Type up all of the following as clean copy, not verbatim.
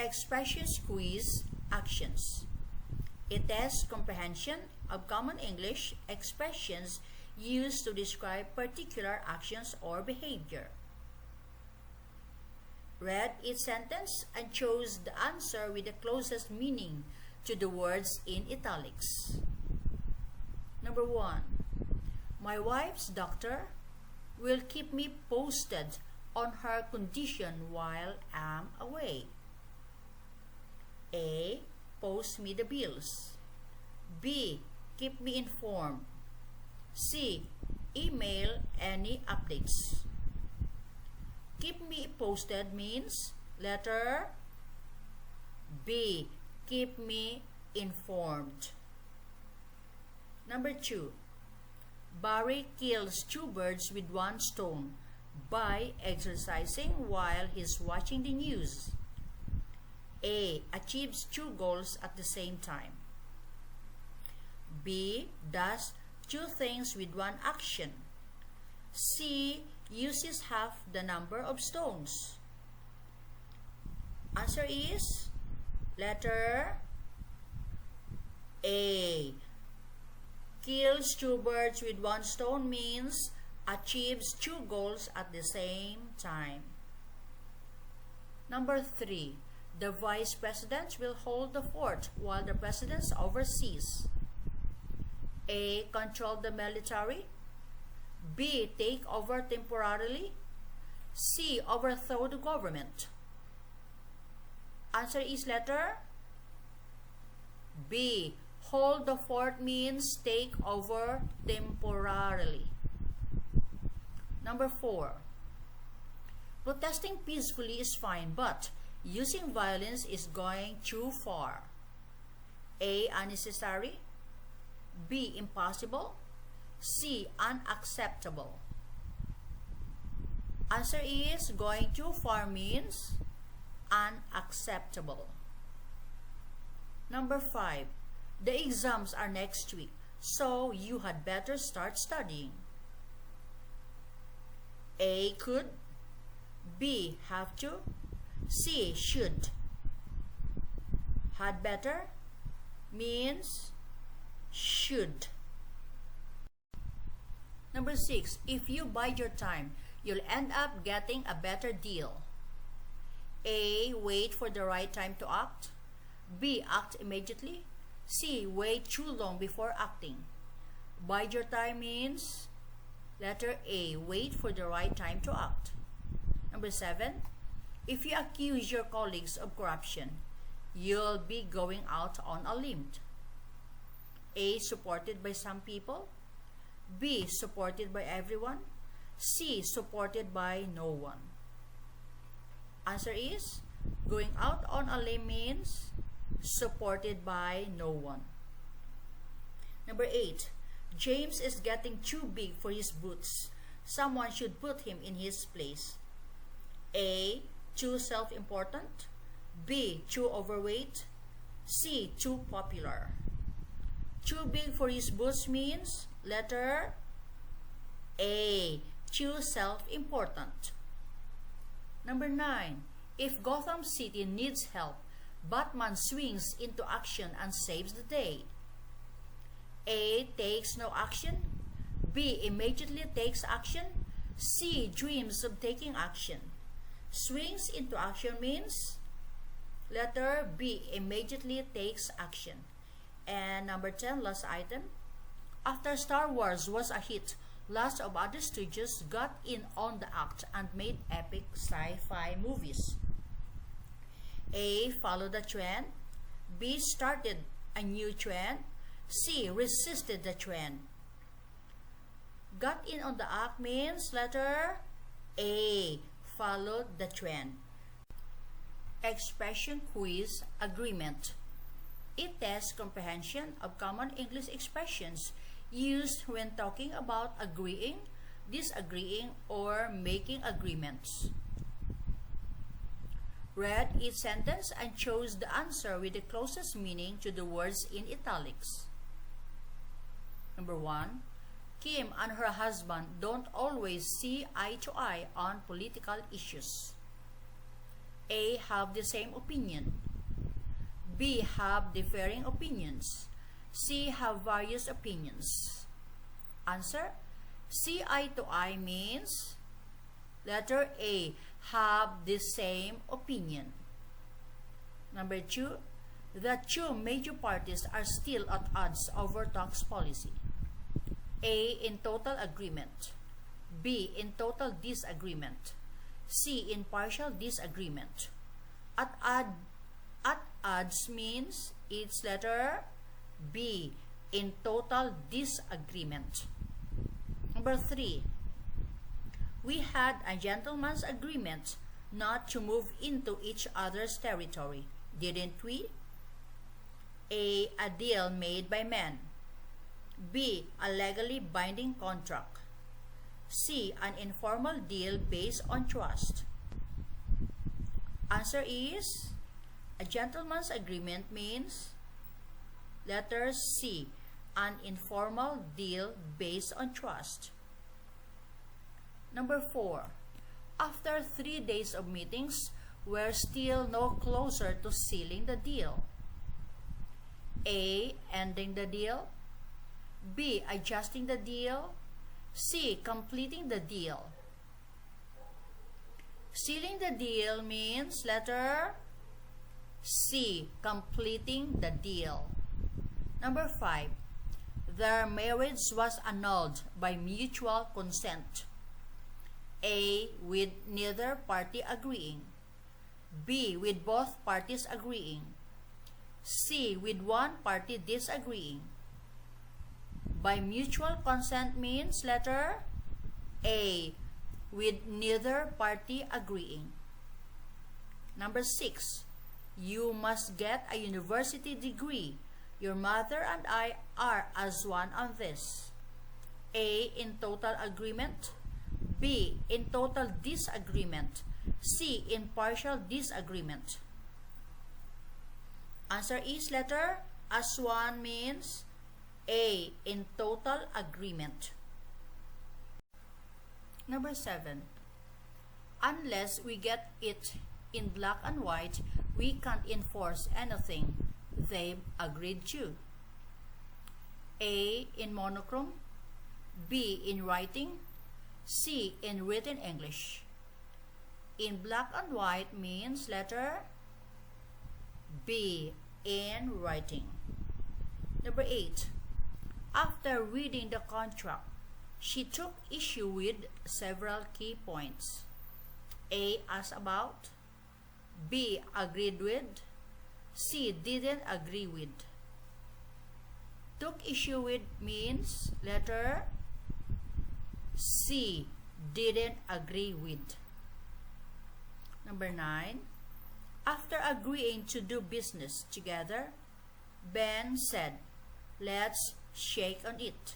Expressions quiz actions. It tests comprehension of common English expressions used to describe particular actions or behavior. Read each sentence and chose the answer with the closest meaning to the words in italics. Number 1. My wife's doctor will keep me posted on her condition while I'm away. A. Post me the bills. B. Keep me informed. C. Email any updates. Keep me posted means letter B. Keep me informed. Number 2. Barry kills 2 birds with 1 stone by exercising while he's watching the news. A. Achieves 2 goals at the same time. B. Does 2 things with 1 action. C. Uses half the number of stones. Answer is letter A. Kills 2 birds with 1 stone means achieves 2 goals at the same time. Number 3. The vice president will hold the fort while the president oversees. A. Control the military. B. Take over temporarily. C. Overthrow the government. Answer is letter B. Hold the fort means take over temporarily. Number 4. Protesting peacefully is fine, but using violence is going too far. A. Unnecessary. B. Impossible. C. Unacceptable. Answer is going too far means unacceptable. Number 5. The exams are next week, so you had better start studying. A. Could. B. Have to. C. Should. Had better means should. Number 6. If you bide your time, you'll end up getting a better deal. A. Wait for the right time to act. B. Act immediately. C. Wait too long before acting. Bide your time means letter A. Wait for the right time to act. Number 7. If you accuse your colleagues of corruption, you'll be going out on a limb. A. Supported by some people. B. Supported by everyone. C. Supported by no one. Answer is going out on a limb means supported by no one. Number 8. James is getting too big for his boots. Someone should put him in his place. A. Too self-important. B. Too overweight. C. Too popular. Too big for his boots means letter A. Too self-important. Number 9. If Gotham City needs help, Batman swings into action and saves the day. A. Takes no action. B. Immediately takes action. C. Dreams of taking action. Swings into action means letter B. Immediately takes action. And number 10, last item. After Star Wars was a hit, lots of other studios got in on the act and made epic sci-fi movies. A. Followed the trend. B. Started a new trend. C. Resisted the trend. Got in on the act means letter A. Followed the trend. Expression quiz agreement. It tests comprehension of common English expressions used when talking about agreeing, disagreeing, or making agreements. Read each sentence and chose the answer with the closest meaning to the words in italics. Number 1. Kim and her husband don't always see eye to eye on political issues. A. Have the same opinion. B. Have differing opinions. C. Have various opinions. Answer: see eye to eye means letter A. Have the same opinion. Number 2. The two major parties are still at odds over tax policy. A. In total agreement. B. In total disagreement. C. In partial disagreement. At odds means it's letter B. In total disagreement. Number 3. We had a gentleman's agreement not to move into each other's territory, didn't we? A. A deal made by men. B. A legally binding contract. C. An informal deal based on trust. Answer is a gentleman's agreement means letter C. An informal deal based on trust. Number 4. After 3 days of meetings, we're still no closer to sealing the deal. A. Ending the deal. B. Adjusting the deal. C. Completing the deal. Sealing the deal means letter C. Completing the deal. Number 5. Their marriage was annulled by mutual consent. A. With neither party agreeing. B. With both parties agreeing. C. With one party disagreeing. By mutual consent means letter A. With neither party agreeing. Number 6. You must get a university degree. Your mother and I are as one on this. A. In total agreement. B. In total disagreement. C. In partial disagreement. Answer is letter as one means A. In total agreement. Number 7. Unless we get it in black and white, we can't enforce anything they've agreed to. A. In monochrome. B. In writing. C. In written English. In black and white means letter B. In writing. Number 8. After reading the contract, she took issue with several key points. A. As about. B. Agreed with. C. Didn't agree with. Took issue with means letter C. Didn't agree with. Number 9. After agreeing to do business together, Ben said, let's shake on it.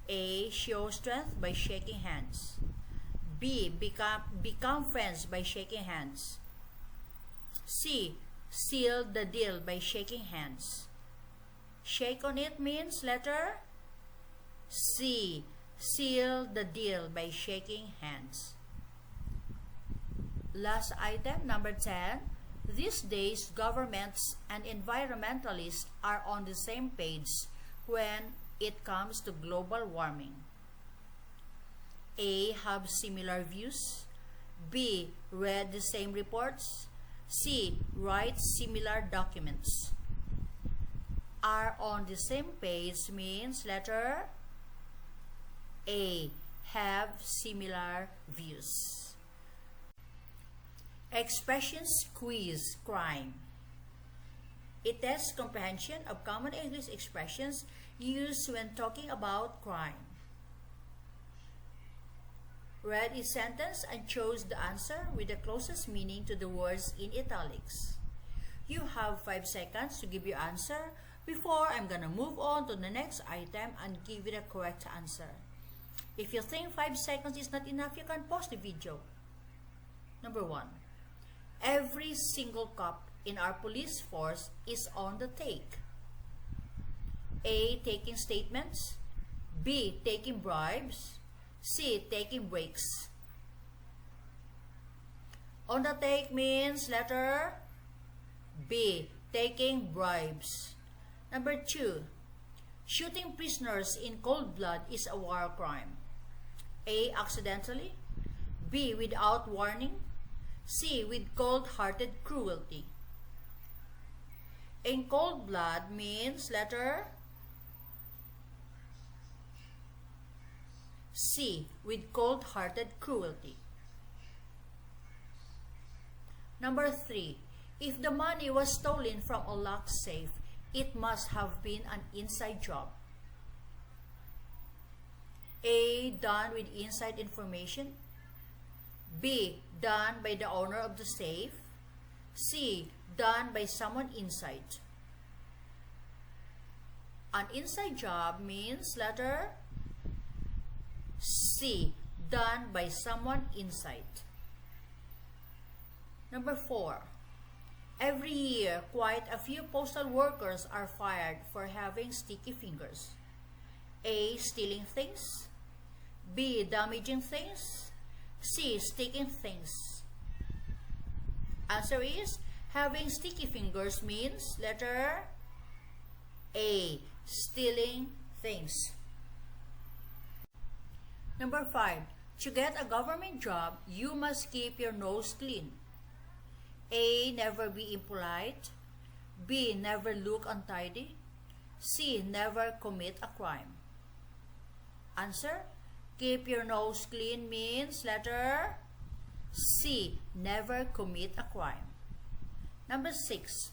A. Show strength by shaking hands. B. Become friends by shaking hands. C. Seal the deal by shaking hands. Shake on it means letter C. Seal the deal by shaking hands. Last item, number 10. These days, governments and environmentalists are on the same page when it comes to global warming. A. Have similar views. B. Read the same reports. C. Write similar documents. Are on the same page means letter A. Have similar views. Expressions quiz crime. It tests comprehension of common English expressions used when talking about crime. Read each sentence and chose the answer with the closest meaning to the words in italics. You have 5 seconds to give your answer before I'm gonna move on to the next item and give you the correct answer. If you think 5 seconds is not enough, you can pause the video. Number 1. Every single cop in our police force is on the take. A. Taking statements. B. Taking bribes. C. Taking breaks. On the take means letter B, taking bribes. Number 2, shooting prisoners in cold blood is a war crime. A, accidentally. B, without warning. C, with cold-hearted cruelty. In cold blood means letter C, with cold-hearted cruelty. Number 3, if the money was stolen from a locked safe, it must have been an inside job. A, done with inside information. B, done by the owner of the safe. C, done by someone inside. An inside job means letter C, done by someone inside. Number 4, every year, quite a few postal workers are fired for having sticky fingers. A, stealing things. B, damaging things. C, sticking things. Answer is, having sticky fingers means letter A, stealing things. Number 5, to get a government job, you must keep your nose clean. A, never be impolite. B, never look untidy. C, never commit a crime. Answer, keep your nose clean means letter C, never commit a crime. Number 6,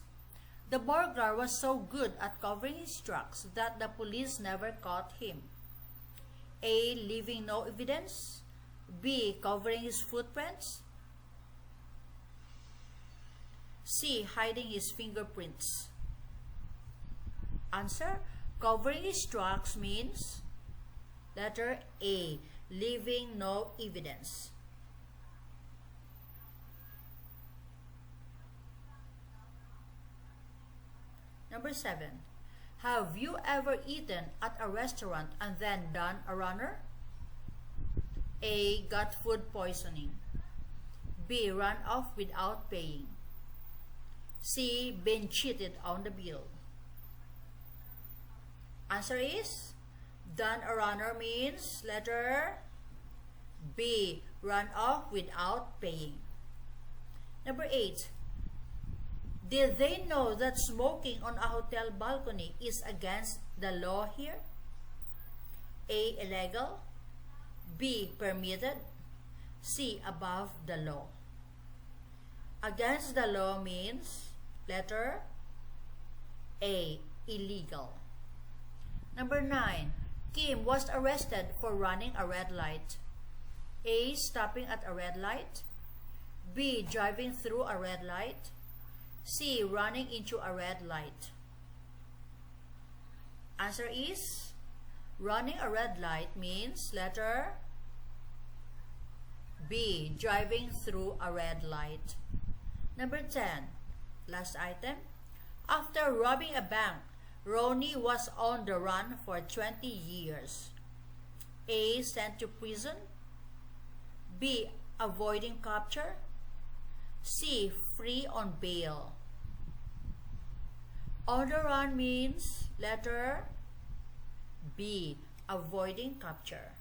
the burglar was so good at covering his tracks that the police never caught him. A, leaving no evidence. B, covering his footprints. C, hiding his fingerprints. Answer, covering his tracks means letter A, leaving no evidence. Number 7, have you ever eaten at a restaurant and then done a runner? A, got food poisoning. B, ran off without paying. C, been cheated on the bill. Answer is, done a runner means letter B, run off without paying. Number 8, did they know that smoking on a hotel balcony is against the law here? A, illegal. B, permitted. C, above the law. Against the law means letter A, illegal. Number 9, Kim was arrested for running a red light. A, stopping at a red light. B, driving through a red light. C, running into a red light. Answer is, running a red light means letter B, driving through a red light. Number 10, last item. After robbing a bank, Ronnie was on the run for 20 years. A, sent to prison. B, avoiding capture. C, free on bail. On the run means letter B, avoiding capture.